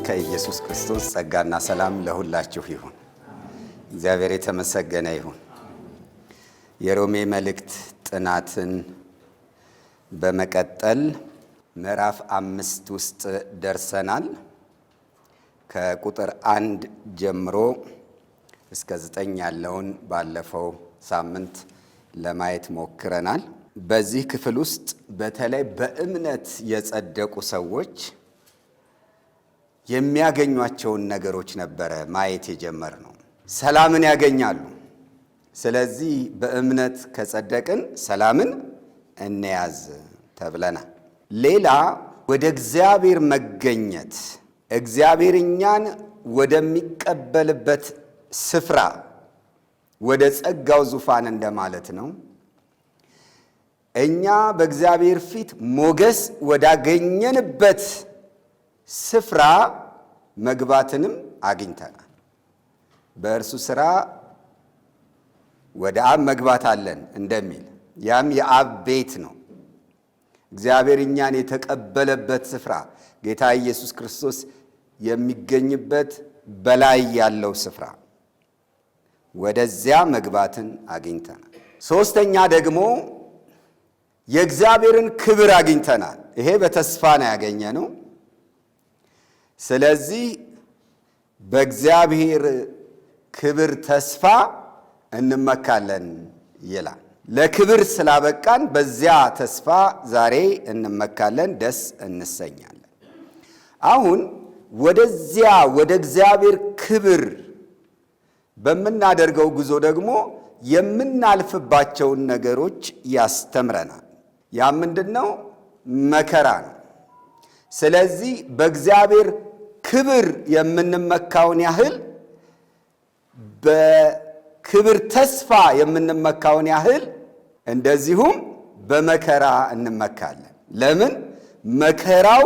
ከኢየሱስ ክርስቶስ ጸጋና ሰላም ለሁላችሁ ይሁን። እግዚአብሔር የተመሰገነ ይሁን። የሮሜ መልእክት ጥናትን በመቀጠል ምዕራፍ 5 ውስጥ ደርሰናል። ከቁጥር 1 ጀምሮ እስከ 9 ያለውን ባለፈው ሳምንት ለማየት ሞክረናል። በዚህ ክፍል ውስጥ በተለይ በእምነት የጸደቁ ሰዎች የሚያገኟቸውን ነገሮች ነበረ ማየት የጀመርነው። ሰላምን ያገኛሉ። ስለዚህ በእምነት ከጸደቅን ሰላምን እንያዝ ተብለናል። ሌላ ወደ እግዚአብሔር መገኘት፣ እግዚአብሔር እኛን ወደሚቀበልበት ስፍራ፣ ወደ ጸጋው ዙፋን እንደማለት ነው። እኛ በእግዚአብሔር ፊት ሞገስ ወዳገኘንበት ስፍራ መግባትንም አግኝተናል። በእርሱ ሥራ ወደ አብ መግባት አለን እንደሚል ያም የአብ ቤት ነው። እግዚአብሔር እኛን የተቀበለበት ስፍራ ጌታ ኢየሱስ ክርስቶስ የሚገኝበት በላይ ያለው ስፍራ፣ ወደዚያ መግባትን አግኝተናል። ሦስተኛ ደግሞ የእግዚአብሔርን ክብር አግኝተናል። ይሄ በተስፋ ነው ያገኘነው። ስለዚህ በእግዚአብሔር ክብር ተስፋ እንመካለን ይላል። ለክብር ስላበቃን በዚያ ተስፋ ዛሬ እንመካለን፣ ደስ እንሰኛለን። አሁን ወደዚያ ወደ እግዚአብሔር ክብር በምናደርገው ጉዞ ደግሞ የምናልፍባቸውን ነገሮች ያስተምረናል። ያ ምንድነው? መከራ ነው። ስለዚህ በእግዚአብሔር ክብር የምንመካውን ያህል በክብር ተስፋ የምንመካውን ያህል እንደዚሁም በመከራ እንመካለን። ለምን? መከራው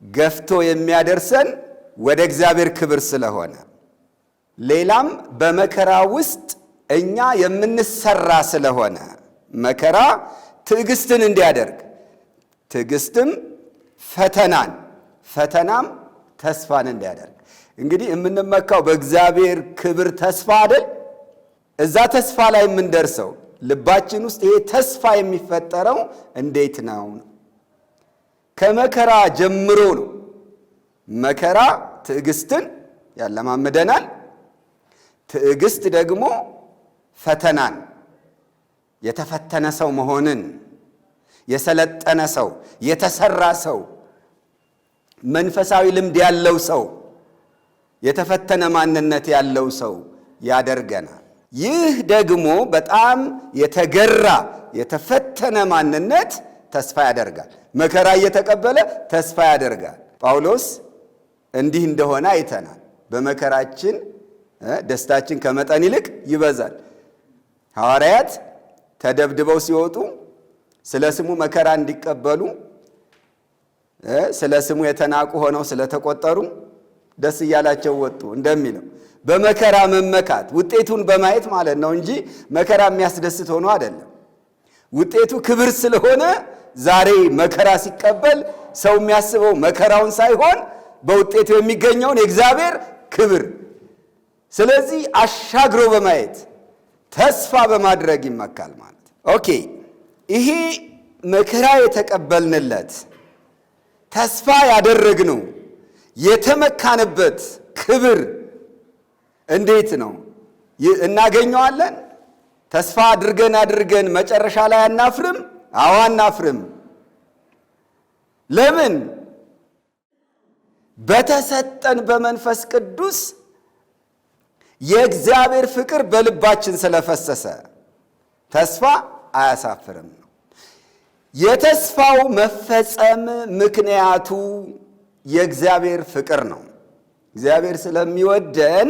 ገፍቶ የሚያደርሰን ወደ እግዚአብሔር ክብር ስለሆነ። ሌላም በመከራ ውስጥ እኛ የምንሰራ ስለሆነ መከራ ትዕግስትን እንዲያደርግ፣ ትዕግስትም ፈተናን፣ ፈተናም ተስፋን እንዲያደርግ። እንግዲህ የምንመካው በእግዚአብሔር ክብር ተስፋ አይደል? እዛ ተስፋ ላይ የምንደርሰው ልባችን ውስጥ ይሄ ተስፋ የሚፈጠረው እንዴት ነው? ከመከራ ጀምሮ ነው። መከራ ትዕግስትን ያለማምደናል። ትዕግስት ደግሞ ፈተናን፣ የተፈተነ ሰው መሆንን፣ የሰለጠነ ሰው፣ የተሰራ ሰው፣ መንፈሳዊ ልምድ ያለው ሰው፣ የተፈተነ ማንነት ያለው ሰው ያደርገናል። ይህ ደግሞ በጣም የተገራ የተፈተነ ማንነት ተስፋ ያደርጋል። መከራ እየተቀበለ ተስፋ ያደርጋል። ጳውሎስ እንዲህ እንደሆነ አይተናል። በመከራችን ደስታችን ከመጠን ይልቅ ይበዛል። ሐዋርያት ተደብድበው ሲወጡ ስለ ስሙ መከራ እንዲቀበሉ ስለ ስሙ የተናቁ ሆነው ስለተቆጠሩ ደስ እያላቸው ወጡ እንደሚለው በመከራ መመካት ውጤቱን በማየት ማለት ነው እንጂ መከራ የሚያስደስት ሆኖ አይደለም። ውጤቱ ክብር ስለሆነ ዛሬ መከራ ሲቀበል ሰው የሚያስበው መከራውን ሳይሆን በውጤቱ የሚገኘውን የእግዚአብሔር ክብር። ስለዚህ አሻግሮ በማየት ተስፋ በማድረግ ይመካል ማለት። ኦኬ፣ ይሄ መከራ የተቀበልንለት ተስፋ ያደረግነው የተመካንበት ክብር እንዴት ነው እናገኘዋለን? ተስፋ አድርገን መጨረሻ ላይ አናፍርም? አዎ አናፍርም። ለምን? በተሰጠን በመንፈስ ቅዱስ የእግዚአብሔር ፍቅር በልባችን ስለፈሰሰ ተስፋ አያሳፍርም። የተስፋው መፈጸም ምክንያቱ የእግዚአብሔር ፍቅር ነው። እግዚአብሔር ስለሚወደን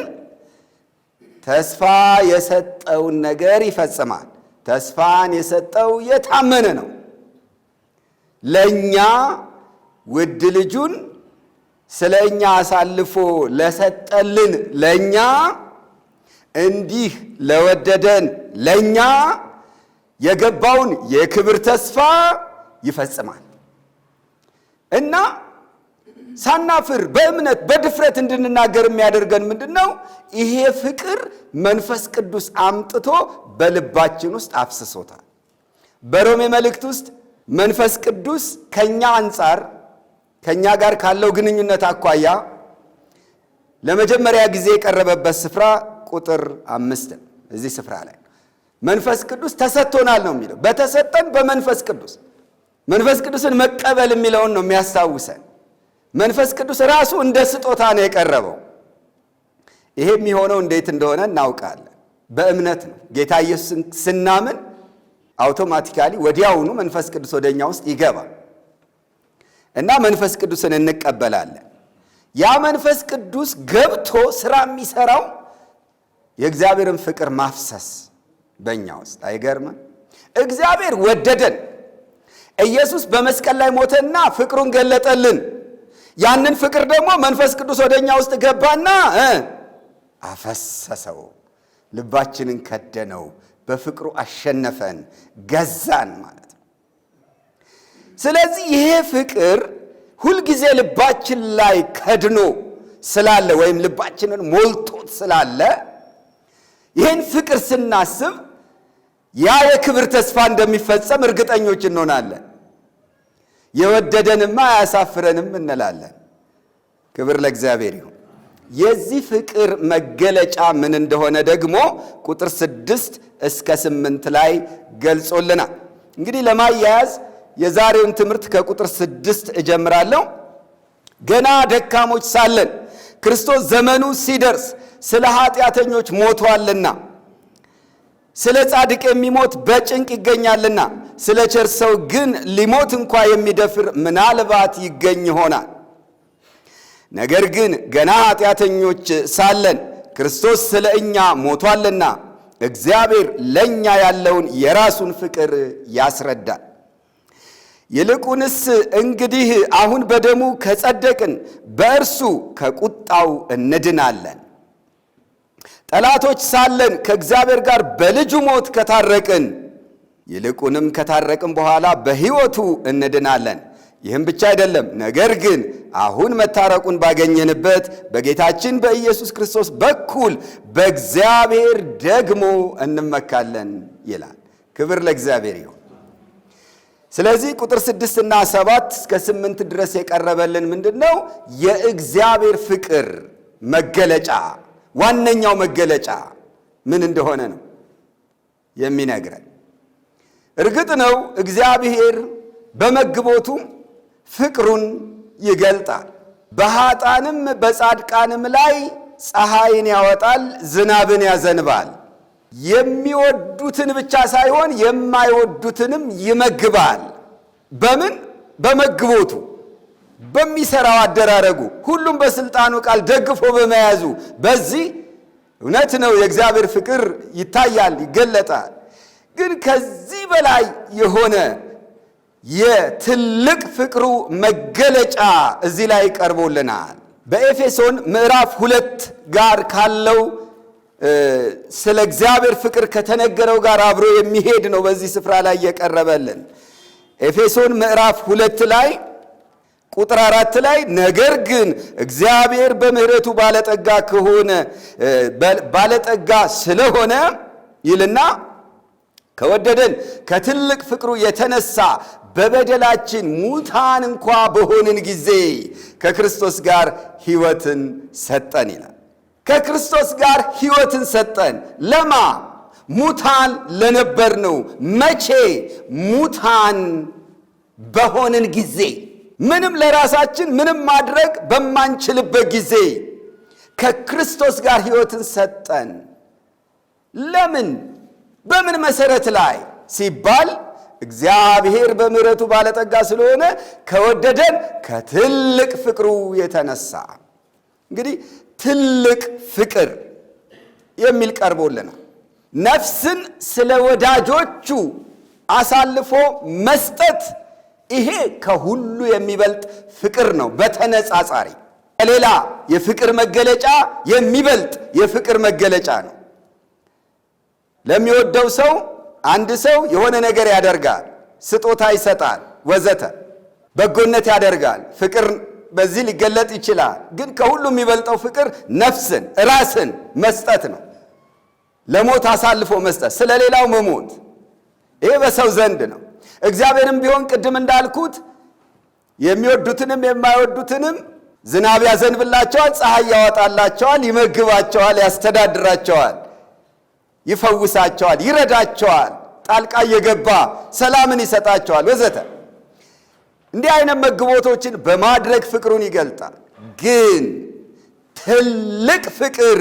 ተስፋ የሰጠውን ነገር ይፈጽማል። ተስፋን የሰጠው የታመነ ነው። ለእኛ ውድ ልጁን ስለ እኛ አሳልፎ ለሰጠልን ለእኛ እንዲህ ለወደደን ለእኛ የገባውን የክብር ተስፋ ይፈጽማል እና ሳናፍር በእምነት በድፍረት እንድንናገር የሚያደርገን ምንድን ነው? ይሄ ፍቅር መንፈስ ቅዱስ አምጥቶ በልባችን ውስጥ አፍስሶታል። በሮሜ መልእክት ውስጥ መንፈስ ቅዱስ ከኛ አንጻር ከኛ ጋር ካለው ግንኙነት አኳያ ለመጀመሪያ ጊዜ የቀረበበት ስፍራ ቁጥር 5 እዚህ ስፍራ ላይ መንፈስ ቅዱስ ተሰጥቶናል ነው የሚለው። በተሰጠን በመንፈስ ቅዱስ መንፈስ ቅዱስን መቀበል የሚለውን ነው የሚያስታውሰን። መንፈስ ቅዱስ ራሱ እንደ ስጦታ ነው የቀረበው። ይሄ የሚሆነው እንዴት እንደሆነ እናውቃለን። በእምነት ነው። ጌታ ኢየሱስን ስናምን አውቶማቲካሊ ወዲያውኑ መንፈስ ቅዱስ ወደኛ ውስጥ ይገባል እና መንፈስ ቅዱስን እንቀበላለን። ያ መንፈስ ቅዱስ ገብቶ ስራ የሚሰራው የእግዚአብሔርን ፍቅር ማፍሰስ በእኛ ውስጥ አይገርምም? እግዚአብሔር ወደደን። ኢየሱስ በመስቀል ላይ ሞተና ፍቅሩን ገለጠልን። ያንን ፍቅር ደግሞ መንፈስ ቅዱስ ወደኛ ውስጥ ገባና አፈሰሰው። ልባችንን ከደነው፣ በፍቅሩ አሸነፈን፣ ገዛን ማለት ነው። ስለዚህ ይሄ ፍቅር ሁልጊዜ ልባችን ላይ ከድኖ ስላለ ወይም ልባችንን ሞልቶት ስላለ ይህን ፍቅር ስናስብ ያ የክብር ተስፋ እንደሚፈጸም እርግጠኞች እንሆናለን። የወደደንማ አያሳፍረንም እንላለን። ክብር ለእግዚአብሔር ይሁን። የዚህ ፍቅር መገለጫ ምን እንደሆነ ደግሞ ቁጥር 6 እስከ 8 ላይ ገልጾልናል። እንግዲህ ለማያያዝ የዛሬውን ትምህርት ከቁጥር 6 እጀምራለሁ። ገና ደካሞች ሳለን ክርስቶስ ዘመኑ ሲደርስ ስለ ኃጢአተኞች ሞቷልና፣ ስለ ጻድቅ የሚሞት በጭንቅ ይገኛልና፣ ስለ ቸር ሰው ግን ሊሞት እንኳ የሚደፍር ምናልባት ይገኝ ይሆናል። ነገር ግን ገና ኃጢአተኞች ሳለን ክርስቶስ ስለ እኛ ሞቷልና እግዚአብሔር ለእኛ ያለውን የራሱን ፍቅር ያስረዳል። ይልቁንስ እንግዲህ አሁን በደሙ ከጸደቅን በእርሱ ከቁጣው እንድናለን። ጠላቶች ሳለን ከእግዚአብሔር ጋር በልጁ ሞት ከታረቅን፣ ይልቁንም ከታረቅን በኋላ በሕይወቱ እንድናለን። ይህም ብቻ አይደለም፣ ነገር ግን አሁን መታረቁን ባገኘንበት በጌታችን በኢየሱስ ክርስቶስ በኩል በእግዚአብሔር ደግሞ እንመካለን ይላል። ክብር ለእግዚአብሔር ይሁን። ስለዚህ ቁጥር 6 እና 7 እስከ 8 ድረስ የቀረበልን ምንድነው? የእግዚአብሔር ፍቅር መገለጫ፣ ዋነኛው መገለጫ ምን እንደሆነ ነው የሚነግረን። እርግጥ ነው እግዚአብሔር በመግቦቱ ፍቅሩን ይገልጣል። በኃጥአንም በጻድቃንም ላይ ፀሐይን ያወጣል፣ ዝናብን ያዘንባል። የሚወዱትን ብቻ ሳይሆን የማይወዱትንም ይመግባል። በምን? በመግቦቱ፣ በሚሰራው አደራረጉ፣ ሁሉም በስልጣኑ ቃል ደግፎ በመያዙ። በዚህ እውነት ነው የእግዚአብሔር ፍቅር ይታያል፣ ይገለጣል። ግን ከዚህ በላይ የሆነ የትልቅ ፍቅሩ መገለጫ እዚህ ላይ ቀርቦልናል። በኤፌሶን ምዕራፍ 2 ጋር ካለው ስለ እግዚአብሔር ፍቅር ከተነገረው ጋር አብሮ የሚሄድ ነው በዚህ ስፍራ ላይ የቀረበልን። ኤፌሶን ምዕራፍ 2 ላይ ቁጥር 4 ላይ ነገር ግን እግዚአብሔር በምሕረቱ ባለጠጋ ስለሆነ ይልና ከወደደን ከትልቅ ፍቅሩ የተነሳ በበደላችን ሙታን እንኳ በሆንን ጊዜ ከክርስቶስ ጋር ሕይወትን ሰጠን ይላል። ከክርስቶስ ጋር ሕይወትን ሰጠን። ለማ? ሙታን ለነበር ነው። መቼ? ሙታን በሆንን ጊዜ፣ ምንም ለራሳችን ምንም ማድረግ በማንችልበት ጊዜ ከክርስቶስ ጋር ሕይወትን ሰጠን። ለምን? በምን መሰረት ላይ ሲባል እግዚአብሔር በምሕረቱ ባለጠጋ ስለሆነ ከወደደን ከትልቅ ፍቅሩ የተነሳ። እንግዲህ ትልቅ ፍቅር የሚል ቀርቦልናል። ነፍስን ስለ ወዳጆቹ አሳልፎ መስጠት ይሄ ከሁሉ የሚበልጥ ፍቅር ነው። በተነጻጻሪ ከሌላ የፍቅር መገለጫ የሚበልጥ የፍቅር መገለጫ ነው። ለሚወደው ሰው አንድ ሰው የሆነ ነገር ያደርጋል፣ ስጦታ ይሰጣል፣ ወዘተ በጎነት ያደርጋል። ፍቅር በዚህ ሊገለጥ ይችላል። ግን ከሁሉ የሚበልጠው ፍቅር ነፍስን ራስን መስጠት ነው። ለሞት አሳልፎ መስጠት፣ ስለ ሌላው መሞት። ይሄ በሰው ዘንድ ነው። እግዚአብሔርም ቢሆን ቅድም እንዳልኩት የሚወዱትንም የማይወዱትንም ዝናብ ያዘንብላቸዋል፣ ፀሐይ ያወጣላቸዋል፣ ይመግባቸዋል፣ ያስተዳድራቸዋል፣ ይፈውሳቸዋል፣ ይረዳቸዋል፣ ጣልቃ እየገባ ሰላምን ይሰጣቸዋል ወዘተ። እንዲህ አይነት መግቦቶችን በማድረግ ፍቅሩን ይገልጣል። ግን ትልቅ ፍቅር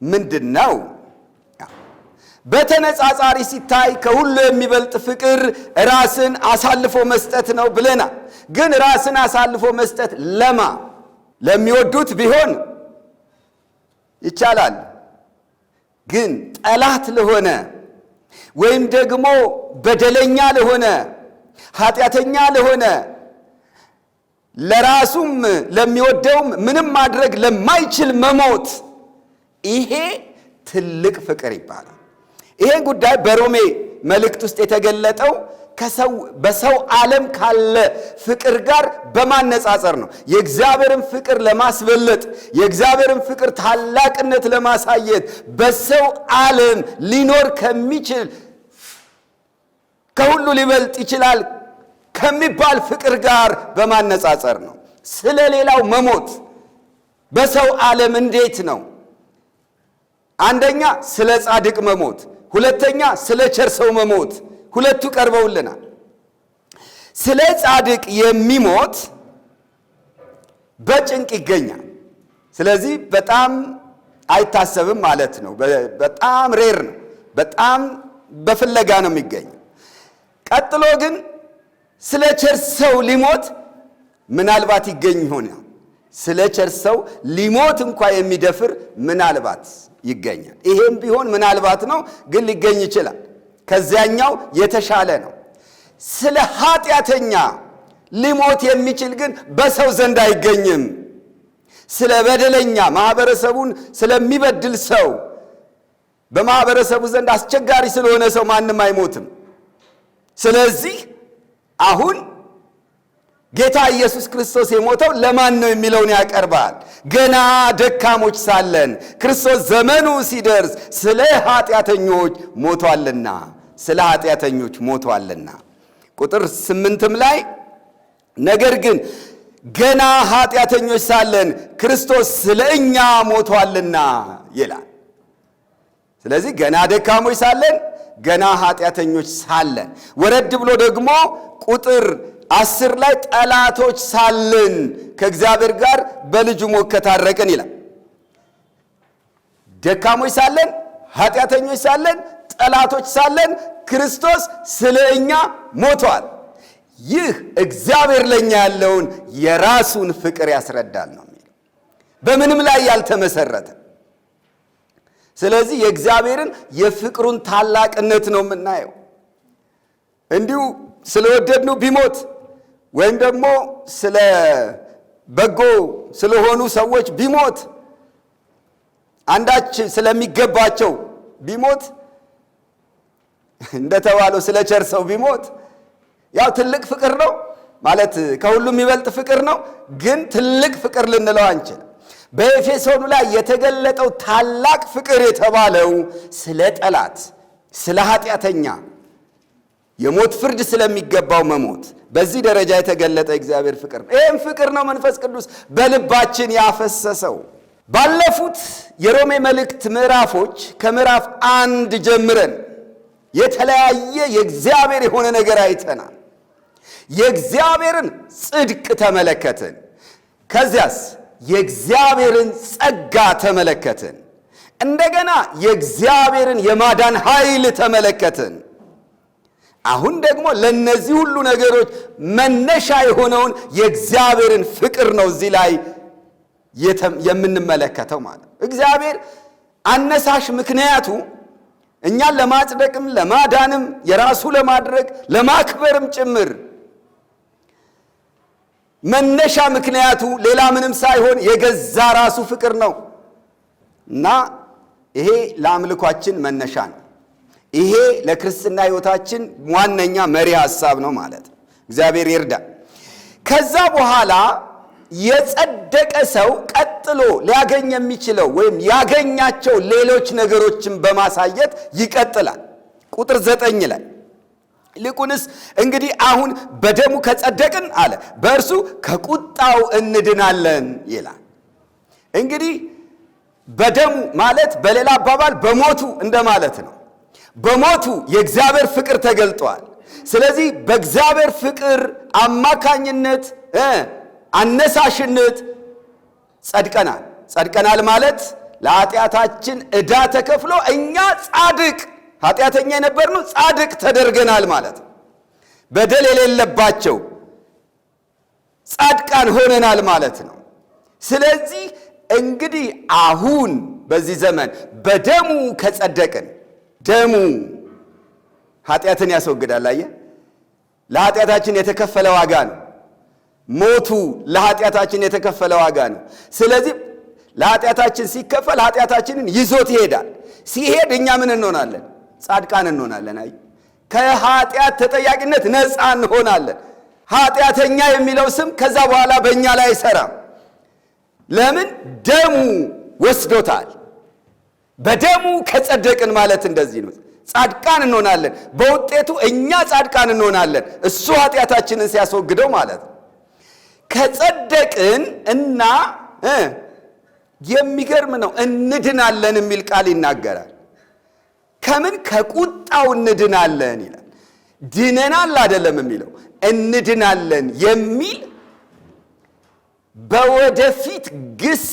ምንድን ነው? በተነጻጻሪ ሲታይ ከሁሉ የሚበልጥ ፍቅር ራስን አሳልፎ መስጠት ነው ብለናል። ግን ራስን አሳልፎ መስጠት ለማ ለሚወዱት ቢሆን ይቻላል። ግን ጠላት ለሆነ ወይም ደግሞ በደለኛ ለሆነ ኃጢአተኛ ለሆነ ለራሱም ለሚወደውም ምንም ማድረግ ለማይችል መሞት፣ ይሄ ትልቅ ፍቅር ይባላል። ይሄ ጉዳይ በሮሜ መልእክት ውስጥ የተገለጠው በሰው ዓለም ካለ ፍቅር ጋር በማነጻጸር ነው። የእግዚአብሔርን ፍቅር ለማስበለጥ፣ የእግዚአብሔርን ፍቅር ታላቅነት ለማሳየት በሰው ዓለም ሊኖር ከሚችል ከሁሉ ሊበልጥ ይችላል ከሚባል ፍቅር ጋር በማነጻጸር ነው። ስለ ሌላው መሞት በሰው ዓለም እንዴት ነው? አንደኛ ስለ ጻድቅ መሞት፣ ሁለተኛ ስለ ቸር ሰው መሞት። ሁለቱ ቀርበውልናል። ስለ ጻድቅ የሚሞት በጭንቅ ይገኛል። ስለዚህ በጣም አይታሰብም ማለት ነው። በጣም ሬር ነው። በጣም በፍለጋ ነው የሚገኘው። ቀጥሎ ግን ስለ ቸር ሰው ሊሞት ምናልባት ይገኝ ይሆናል። ስለ ቸር ሰው ሊሞት እንኳ የሚደፍር ምናልባት ይገኛል። ይሄም ቢሆን ምናልባት ነው፣ ግን ሊገኝ ይችላል። ከዚያኛው የተሻለ ነው። ስለ ኃጢአተኛ ሊሞት የሚችል ግን በሰው ዘንድ አይገኝም። ስለ በደለኛ ማህበረሰቡን ስለሚበድል ሰው በማህበረሰቡ ዘንድ አስቸጋሪ ስለሆነ ሰው ማንም አይሞትም። ስለዚህ አሁን ጌታ ኢየሱስ ክርስቶስ የሞተው ለማን ነው የሚለውን ያቀርባል። ገና ደካሞች ሳለን ክርስቶስ ዘመኑ ሲደርስ ስለ ኃጢአተኞች ሞቷልና፣ ስለ ኃጢአተኞች ሞቷልና። ቁጥር 8 ላይ ነገር ግን ገና ኃጢአተኞች ሳለን ክርስቶስ ስለ እኛ ሞቷልና ይላል። ስለዚህ ገና ደካሞች ሳለን፣ ገና ኃጢአተኞች ሳለን። ወረድ ብሎ ደግሞ ቁጥር 10 ላይ ጠላቶች ሳለን ከእግዚአብሔር ጋር በልጁ ሞት ከታረቅን ይላል። ደካሞች ሳለን፣ ኃጢአተኞች ሳለን፣ ጠላቶች ሳለን ክርስቶስ ስለ እኛ ሞቷል። ይህ እግዚአብሔር ለኛ ያለውን የራሱን ፍቅር ያስረዳል ነው የሚለው፣ በምንም ላይ ያልተመሰረተ። ስለዚህ የእግዚአብሔርን የፍቅሩን ታላቅነት ነው የምናየው። እንዲሁ ስለወደድነው ቢሞት ወይም ደግሞ ስለ በጎ ስለሆኑ ሰዎች ቢሞት፣ አንዳች ስለሚገባቸው ቢሞት፣ እንደተባለው ስለ ቸር ሰው ቢሞት፣ ያው ትልቅ ፍቅር ነው ማለት ከሁሉ የሚበልጥ ፍቅር ነው። ግን ትልቅ ፍቅር ልንለው አንችልም። በኤፌሶኑ ላይ የተገለጠው ታላቅ ፍቅር የተባለው ስለ ጠላት፣ ስለ ኃጢአተኛ የሞት ፍርድ ስለሚገባው መሞት በዚህ ደረጃ የተገለጠ እግዚአብሔር ፍቅር ነው። ይህም ፍቅር ነው መንፈስ ቅዱስ በልባችን ያፈሰሰው። ባለፉት የሮሜ መልእክት ምዕራፎች ከምዕራፍ 1 ጀምረን የተለያየ የእግዚአብሔር የሆነ ነገር አይተናል። የእግዚአብሔርን ጽድቅ ተመለከትን። ከዚያስ የእግዚአብሔርን ጸጋ ተመለከትን። እንደገና የእግዚአብሔርን የማዳን ኃይል ተመለከትን። አሁን ደግሞ ለነዚህ ሁሉ ነገሮች መነሻ የሆነውን የእግዚአብሔርን ፍቅር ነው እዚህ ላይ የምንመለከተው ማለት። እግዚአብሔር አነሳሽ ምክንያቱ እኛን ለማጽደቅም ለማዳንም የራሱ ለማድረግ ለማክበርም ጭምር መነሻ ምክንያቱ ሌላ ምንም ሳይሆን የገዛ ራሱ ፍቅር ነው እና ይሄ ለአምልኳችን መነሻ ነው። ይሄ ለክርስትና ሕይወታችን ዋነኛ መሪ ሐሳብ ነው ማለት ነው። እግዚአብሔር ይርዳ። ከዛ በኋላ የጸደቀ ሰው ቀጥሎ ሊያገኝ የሚችለው ወይም ያገኛቸው ሌሎች ነገሮችን በማሳየት ይቀጥላል። ቁጥር 9 ላይ ይልቁንስ እንግዲህ አሁን በደሙ ከጸደቅን አለ በእርሱ ከቁጣው እንድናለን ይላል። እንግዲህ በደሙ ማለት በሌላ አባባል በሞቱ እንደማለት ነው። በሞቱ የእግዚአብሔር ፍቅር ተገልጧል። ስለዚህ በእግዚአብሔር ፍቅር አማካኝነት አነሳሽነት ጸድቀናል ማለት ለኃጢአታችን ዕዳ ተከፍሎ እኛ ጻድቅ ኃጢአተኛ የነበርነው ጻድቅ ተደርገናል ማለት ነው። በደል የሌለባቸው ጻድቃን ሆነናል ማለት ነው። ስለዚህ እንግዲህ አሁን በዚህ ዘመን በደሙ ከጸደቅን ደሙ ኃጢአትን ያስወግዳል። አየህ፣ ለኃጢአታችን የተከፈለ ዋጋ ነው። ሞቱ ለኃጢአታችን የተከፈለ ዋጋ ነው። ስለዚህ ለኃጢአታችን ሲከፈል ኃጢአታችንን ይዞት ይሄዳል። ሲሄድ እኛ ምን እንሆናለን? ጻድቃን እንሆናለን። አይ ከኃጢአት ተጠያቂነት ነፃ እንሆናለን። ኃጢአተኛ የሚለው ስም ከዛ በኋላ በእኛ ላይ አይሰራም። ለምን? ደሙ ወስዶታል። በደሙ ከጸደቅን ማለት እንደዚህ ነው። ጻድቃን እንሆናለን። በውጤቱ እኛ ጻድቃን እንሆናለን፣ እሱ ኃጢአታችንን ሲያስወግደው ማለት ነው። ከጸደቅን እና የሚገርም ነው እንድናለን የሚል ቃል ይናገራል። ከምን? ከቁጣው እንድናለን ይላል። ድነናል አይደለም የሚለው እንድናለን የሚል በወደፊት ግስ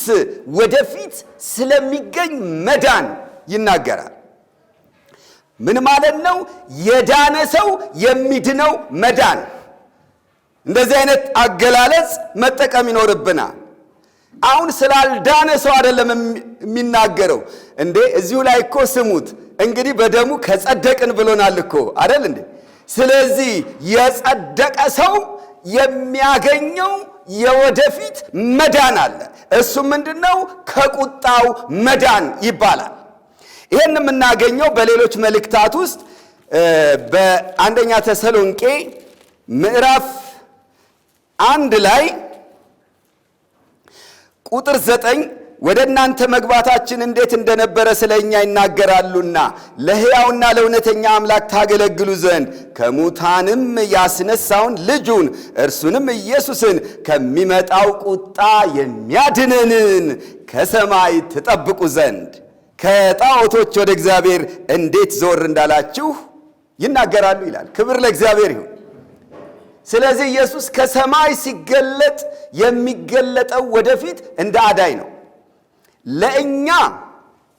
ወደፊት ስለሚገኝ መዳን ይናገራል። ምን ማለት ነው? የዳነ ሰው የሚድነው መዳን። እንደዚህ አይነት አገላለጽ መጠቀም ይኖርብናል። አሁን ስላልዳነ ሰው አይደለም የሚናገረው። እንዴ እዚሁ ላይ እኮ ስሙት እንግዲህ በደሙ ከጸደቅን ብሎናል እኮ አይደል እንዴ? ስለዚህ የጸደቀ ሰው የሚያገኘው የወደፊት መዳን አለ። እሱ ምንድነው? ከቁጣው መዳን ይባላል። ይህን የምናገኘው በሌሎች መልእክታት ውስጥ በአንደኛ ተሰሎንቄ ምዕራፍ 1 ላይ ቁጥር 9 ወደ እናንተ መግባታችን እንዴት እንደነበረ ስለኛ ይናገራሉና ለሕያውና ለእውነተኛ አምላክ ታገለግሉ ዘንድ ከሙታንም ያስነሳውን ልጁን እርሱንም ኢየሱስን ከሚመጣው ቁጣ የሚያድነንን ከሰማይ ትጠብቁ ዘንድ ከጣዖቶች ወደ እግዚአብሔር እንዴት ዞር እንዳላችሁ ይናገራሉ ይላል። ክብር ለእግዚአብሔር ይሁን። ስለዚህ ኢየሱስ ከሰማይ ሲገለጥ የሚገለጠው ወደፊት እንደ አዳኝ ነው። ለእኛ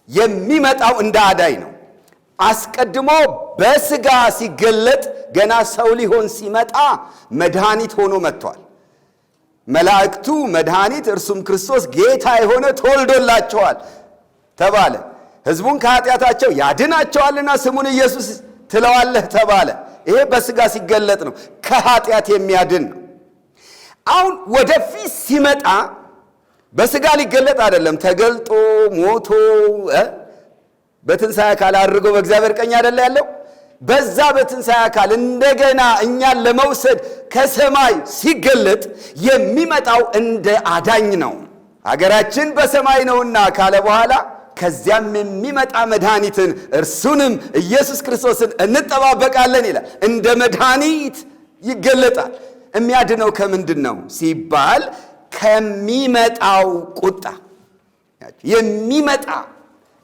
የሚመጣው እንደ አዳኝ ነው። አስቀድሞ በሥጋ ሲገለጥ ገና ሰው ሊሆን ሲመጣ መድኃኒት ሆኖ መጥቷል። መላእክቱ መድኃኒት እርሱም ክርስቶስ ጌታ የሆነ ተወልዶላቸዋል ተባለ። ሕዝቡን ከኃጢአታቸው ያድናቸዋልና ስሙን ኢየሱስ ትለዋለህ ተባለ። ይሄ በሥጋ ሲገለጥ ነው፣ ከኃጢአት የሚያድን ነው። አሁን ወደፊት ሲመጣ በሥጋ ሊገለጥ አይደለም። ተገልጦ ሞቶ በትንሣኤ አካል አድርጎ በእግዚአብሔር ቀኝ አይደለ ያለው። በዛ በትንሣኤ አካል እንደገና እኛን ለመውሰድ ከሰማይ ሲገለጥ የሚመጣው እንደ አዳኝ ነው። አገራችን በሰማይ ነውና ካለ በኋላ ከዚያም የሚመጣ መድኃኒትን እርሱንም ኢየሱስ ክርስቶስን እንጠባበቃለን ይላል። እንደ መድኃኒት ይገለጣል። የሚያድነው ከምንድን ነው ሲባል ከሚመጣው ቁጣ። የሚመጣ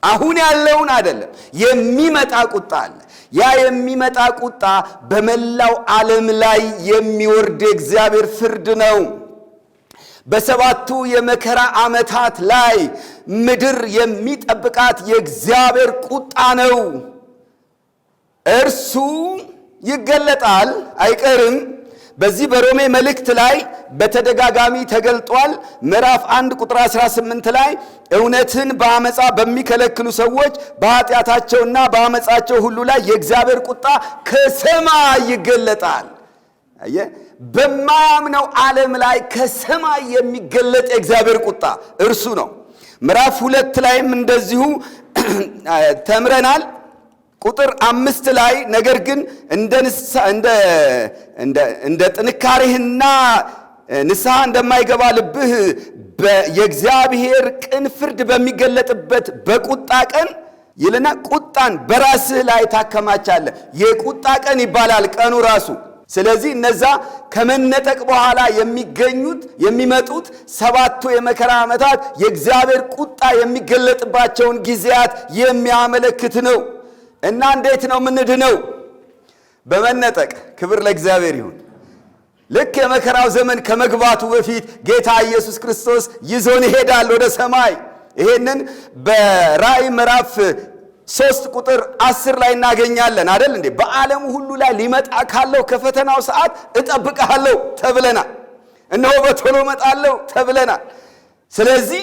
አሁን ያለውን አይደለም፣ የሚመጣ ቁጣ አለ። ያ የሚመጣ ቁጣ በመላው ዓለም ላይ የሚወርድ የእግዚአብሔር ፍርድ ነው። በሰባቱ የመከራ ዓመታት ላይ ምድር የሚጠብቃት የእግዚአብሔር ቁጣ ነው። እርሱ ይገለጣል፣ አይቀርም። በዚህ በሮሜ መልእክት ላይ በተደጋጋሚ ተገልጧል። ምዕራፍ 1 ቁጥር 18 ላይ እውነትን በአመፃ በሚከለክሉ ሰዎች በኃጢአታቸውና በአመፃቸው ሁሉ ላይ የእግዚአብሔር ቁጣ ከሰማይ ይገለጣል። በማያምነው ዓለም ላይ ከሰማይ የሚገለጥ የእግዚአብሔር ቁጣ እርሱ ነው። ምዕራፍ 2 ላይም እንደዚሁ ተምረናል። ቁጥር 5 ላይ ነገር ግን እንደ ጥንካሬህና ንስሐ እንደማይገባ ልብህ የእግዚአብሔር ቅን ፍርድ በሚገለጥበት በቁጣ ቀን ይልና ቁጣን በራስህ ላይ ታከማቻለህ። የቁጣ ቀን ይባላል ቀኑ ራሱ። ስለዚህ እነዛ ከመነጠቅ በኋላ የሚመጡት 7ቱ የመከራ ዓመታት የእግዚአብሔር ቁጣ የሚገለጥባቸውን ጊዜያት የሚያመለክት ነው። እና እንዴት ነው ምንድነው? በመነጠቅ። ክብር ለእግዚአብሔር ይሁን። ልክ የመከራው ዘመን ከመግባቱ በፊት ጌታ ኢየሱስ ክርስቶስ ይዞን ይሄዳል ወደ ሰማይ። ይሄንን በራእይ ምዕራፍ 3 ቁጥር 10 ላይ እናገኛለን አይደል እንዴ? በዓለም ሁሉ ላይ ሊመጣ ካለው ከፈተናው ሰዓት እጠብቅሃለሁ ተብለናል። እነሆ በቶሎ እመጣለሁ ተብለናል። ስለዚህ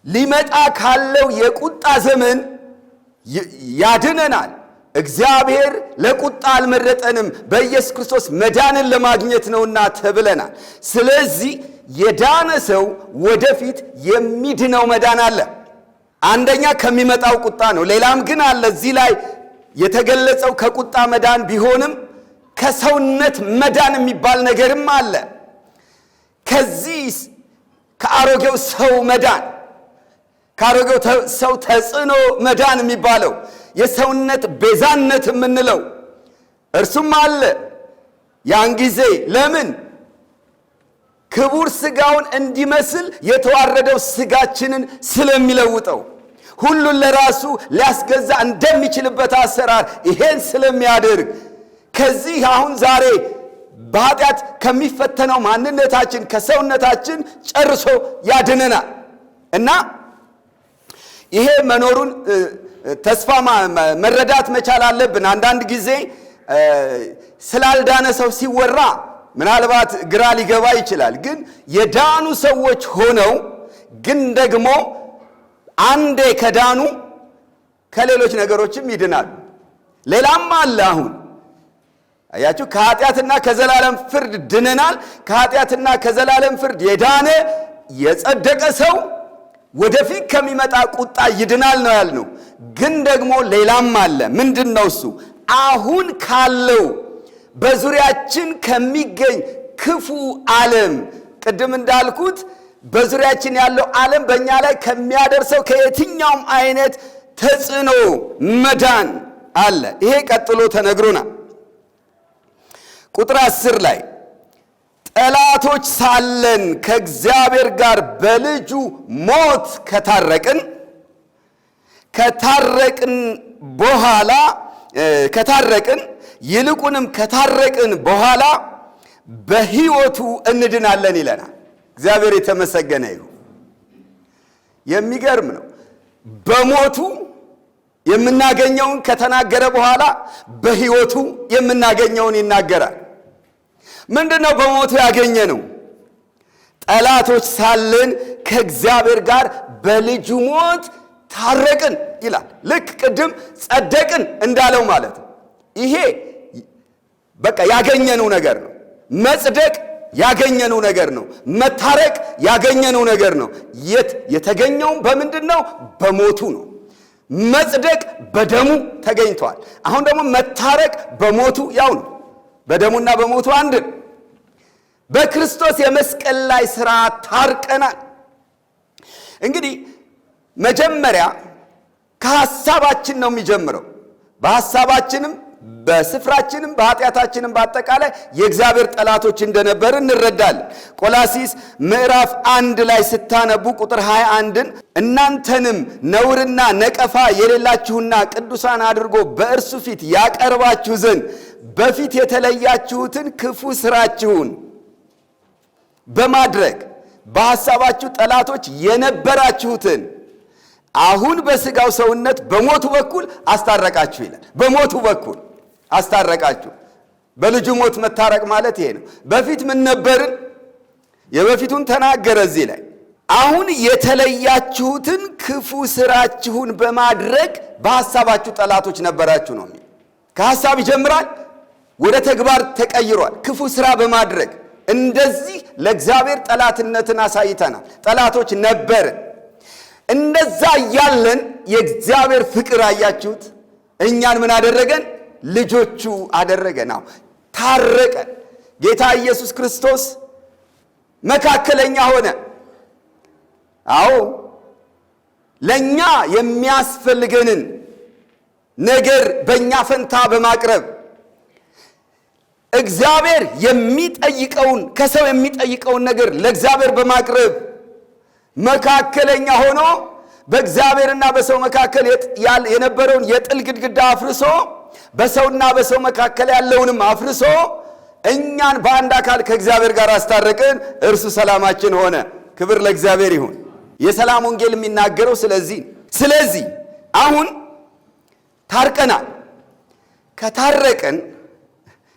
ሊመጣ ካለው የቁጣ ዘመን ያድነናል። እግዚአብሔር ለቁጣ አልመረጠንም፣ በኢየሱስ ክርስቶስ መዳንን ለማግኘት ነውና ተብለናል። ስለዚህ የዳነ ሰው ወደፊት የሚድነው መዳን አለ። አንደኛ ከሚመጣው ቁጣ ነው። ሌላም ግን አለ። እዚህ ላይ የተገለጸው ከቁጣ መዳን ቢሆንም ከሰውነት መዳን የሚባል ነገርም አለ። ከዚህ ከአሮጌው ሰው መዳን፣ ከአሮጌው ሰው ተጽዕኖ መዳን የሚባለው የሰውነት ቤዛነት የምንለው እርሱም አለ። ያን ጊዜ ለምን ክቡር ሥጋውን እንዲመስል የተዋረደው ሥጋችንን ስለሚለውጠው ሁሉን ለራሱ ሊያስገዛ እንደሚችልበት አሰራር ይሄን ስለሚያደርግ ከዚህ አሁን ዛሬ በኃጢአት ከሚፈተነው ማንነታችን ከሰውነታችን ጨርሶ ያድነናል። እና ይሄ መኖሩን ተስፋ መረዳት መቻል አለብን። አንዳንድ ጊዜ ስላልዳነ ሰው ሲወራ ምናልባት ግራ ሊገባ ይችላል። ግን የዳኑ ሰዎች ሆነው ግን ደግሞ አንዴ ከዳኑ ከሌሎች ነገሮችም ይድናሉ። ሌላም አለ። አሁን አያችሁ፣ ከኃጢአትና ከዘላለም ፍርድ ድነናል። ከኃጢአትና ከዘላለም ፍርድ የዳነ የጸደቀ ሰው ወደፊት ከሚመጣ ቁጣ ይድናል ነው ያልነው። ግን ደግሞ ሌላም አለ። ምንድነው እሱ? አሁን ካለው በዙሪያችን ከሚገኝ ክፉ ዓለም፣ ቅድም እንዳልኩት በዙሪያችን ያለው ዓለም በእኛ ላይ ከሚያደርሰው ከየትኛውም አይነት ተጽዕኖ መዳን አለ። ይሄ ቀጥሎ ተነግሮናል። ቁጥር 10 ላይ ጠላቶች ሳለን ከእግዚአብሔር ጋር በልጁ ሞት ከታረቅን ይልቁንም ከታረቅን በኋላ በሕይወቱ እንድናለን ይለናል። እግዚአብሔር የተመሰገነ ይሁን። የሚገርም ነው። በሞቱ የምናገኘውን ከተናገረ በኋላ በሕይወቱ የምናገኘውን ይናገራል። ምንድነው በሞቱ ያገኘነው? ጠላቶች ሳለን ከእግዚአብሔር ጋር በልጁ ሞት ታረቅን ይላል። ልክ ቅድም ጸደቅን እንዳለው ማለት ነው። ይሄ በቃ ያገኘነው ነገር ነው። መጽደቅ ያገኘነው ነገር ነው። መታረቅ ያገኘነው ነገር ነው። የተገኘውም በምንድን ነው? በሞቱ ነው። መጽደቅ በደሙ ተገኝቷል። አሁን ደግሞ መታረቅ በሞቱ ያው ነው። በደሙና በሞቱ አንድ ነው። በክርስቶስ የመስቀል ላይ ሥራ ታርቀናል። እንግዲህ መጀመሪያ ከሐሳባችን ነው የሚጀምረው። በሐሳባችንም በስፍራችንም በኃጢአታችንም በአጠቃላይ የእግዚአብሔር ጠላቶች እንደነበር እንረዳለን። ቆላሲስ ምዕራፍ 1 ላይ ስታነቡ ቁጥር 21ን እናንተንም ነውርና ነቀፋ የሌላችሁና ቅዱሳን አድርጎ በእርሱ ፊት ያቀርባችሁ ዘንድ በፊት የተለያችሁትን ክፉ ሥራችሁን በማድረግ በሐሳባችሁ ጠላቶች የነበራችሁትን አሁን በሥጋው ሰውነት በሞቱ በኩል አስታረቃችሁ ይላል። በሞቱ በኩል አስታረቃችሁ። በልጁ ሞት መታረቅ ማለት ይሄ ነው። በፊት ምን ነበርን? የበፊቱን ተናገረ እዚህ ላይ። አሁን የተለያችሁትን ክፉ ስራችሁን በማድረግ በሐሳባችሁ ጠላቶች ነበራችሁ ነው የሚል። ከሐሳብ ይጀምራል፣ ወደ ተግባር ተቀይሯል። ክፉ ስራ በማድረግ እንደዚህ ለእግዚአብሔር ጠላትነትን አሳይተናል። ጠላቶች ነበርን። እንደዛ እያለን የእግዚአብሔር ፍቅር አያችሁት፣ እኛን ምን አደረገን? ልጆቹ አደረገን። አዎ ታረቀን። ጌታ ኢየሱስ ክርስቶስ መካከለኛ ሆነ። አዎ ለኛ የሚያስፈልገንን ነገር በእኛ ፈንታ በማቅረብ እግዚአብሔር የሚጠይቀውን ከሰው የሚጠይቀውን ነገር ለእግዚአብሔር በማቅረብ መካከለኛ ሆኖ በእግዚአብሔርና በሰው መካከል የነበረውን የጥል ግድግዳ አፍርሶ በሰውና በሰው መካከል ያለውንም አፍርሶ እኛን በአንድ አካል ከእግዚአብሔር ጋር አስታረቀን። እርሱ ሰላማችን ሆነ። ክብር ለእግዚአብሔር ይሁን። የሰላም ወንጌል የሚናገረው ስለዚህ አሁን ታርቀናል።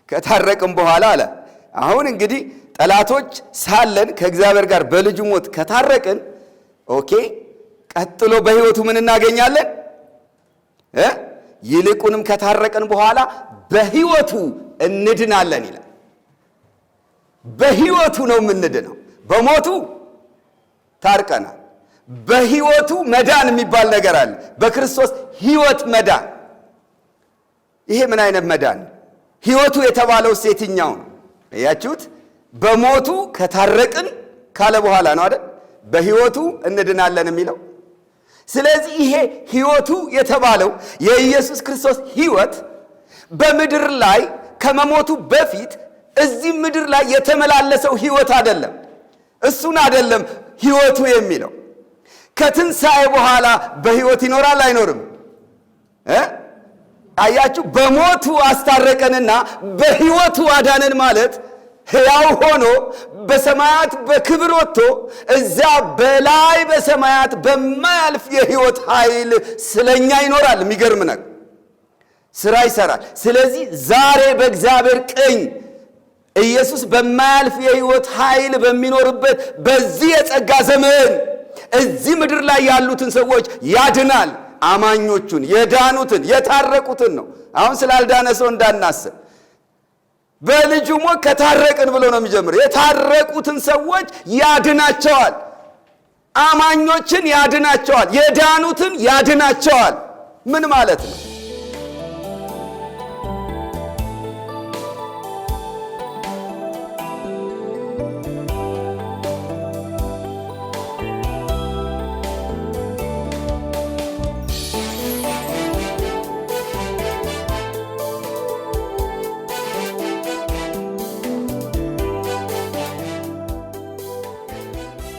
ከታረቅን በኋላ አለ አሁን እንግዲህ ጠላቶች ሳለን ከእግዚአብሔር ጋር በልጁ ሞት ከታረቅን፣ ኦኬ ቀጥሎ በሕይወቱ ምን እናገኛለን? ይልቁንም ከታረቅን በኋላ በሕይወቱ እንድናለን ይላል። በሕይወቱ ነው የምንድነው። በሞቱ ታርቀናል። በሕይወቱ መዳን የሚባል ነገር አለ። በክርስቶስ ሕይወት መዳን። ይሄ ምን አይነት መዳን? ሕይወቱ የተባለው የትኛው ነው? ያያችሁት? በሞቱ ከታረቅን ካለ በኋላ ነው አይደል? በሕይወቱ እንድናለን የሚለው። ስለዚህ ይሄ ሕይወቱ የተባለው የኢየሱስ ክርስቶስ ሕይወት በምድር ላይ ከመሞቱ በፊት እዚህ ምድር ላይ የተመላለሰው ሕይወት አይደለም። እሱን አይደለም ሕይወቱ የሚለው። ከትንሣኤ በኋላ በሕይወት ይኖራል አይኖርም? አያችሁ? በሞቱ አስታረቀንና በሕይወቱ አዳነን ማለት ሕያው ሆኖ በሰማያት በክብር ወጥቶ እዛ በላይ በሰማያት በማያልፍ የሕይወት ኃይል ስለኛ ይኖራል። የሚገርም ነገር ሥራ ይሠራል። ስለዚህ ዛሬ በእግዚአብሔር ቀኝ ኢየሱስ በማያልፍ የሕይወት ኃይል በሚኖርበት በዚህ የጸጋ ዘመን እዚህ ምድር ላይ ያሉትን ሰዎች ያድናል። አማኞቹን፣ የዳኑትን፣ የታረቁትን ነው። አሁን ስላልዳነ ሰው እንዳናስብ። በልጁ ሞት ከታረቅን ብሎ ነው የሚጀምረው። የታረቁትን ሰዎች ያድናቸዋል። አማኞችን ያድናቸዋል። የዳኑትን ያድናቸዋል። ምን ማለት ነው?